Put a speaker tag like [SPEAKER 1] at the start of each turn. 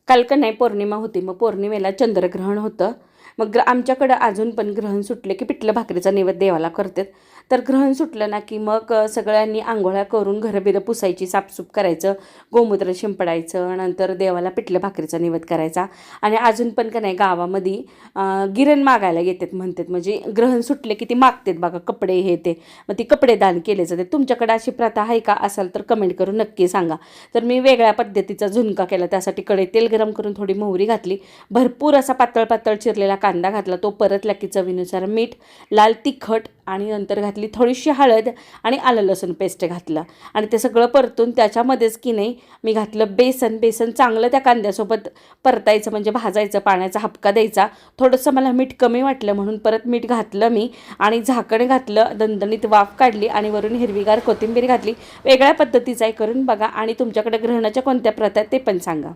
[SPEAKER 1] काल का नाही पौर्णिमा होती, मग पौर्णिमेला चंद्रग्रहण होतं. मग आमच्याकडं अजून पण ग्रहण सुटले की पिठलं भाकरीचा नैवेद्य देवाला करतात. तर ग्रहण सुटलं ना की मग सगळ्यांनी आंघोळ्या करून घरं-बिरं पुसायची, साफसूफ करायचं, गोमूत्र शिंपडायचं, नंतर देवाला पिठलं भाकरीचा नैवेद्य करायचा. आणि अजून पण का नाही गावामध्ये गिरण मागायला येतात म्हणतात, म्हणजे ग्रहण सुटले की ती मागतात बघा कपडे हे ते, मग ती कपडे दान केले जाते. तुमच्याकडे अशी प्रथा आहे का? असाल तर कमेंट करून नक्की सांगा. तर मी वेगळ्या पद्धतीचा झुणका केला. त्यासाठी कढईत तेल गरम करून थोडी मोहरी घातली, भरपूर असा पातळ पातळ चिरलेला कांदा घातला, तो परतला की चवीनुसार मीठ, लाल तिखट आणि नंतर घातली थोडीशी हळद आणि आलं लसूण पेस्ट घातलं. आणि ते सगळं परतून त्याच्यामध्येच की नाही मी घातलं बेसन. बेसन चांगलं त्या कांद्यासोबत परतायचं, म्हणजे भाजायचं, पाण्याचा हपका द्यायचा. थोडंसं मला मीठ कमी वाटलं म्हणून परत मीठ घातलं मी आणि झाकण घातलं, दणदणीत वाफ काढली आणि वरून हिरवीगार कोथिंबीर घातली. वेगळ्या पद्धतीचा आहे, करून बघा. आणि तुमच्याकडे ग्रहणाच्या कोणत्या प्रथा आहेत ते पण सांगा.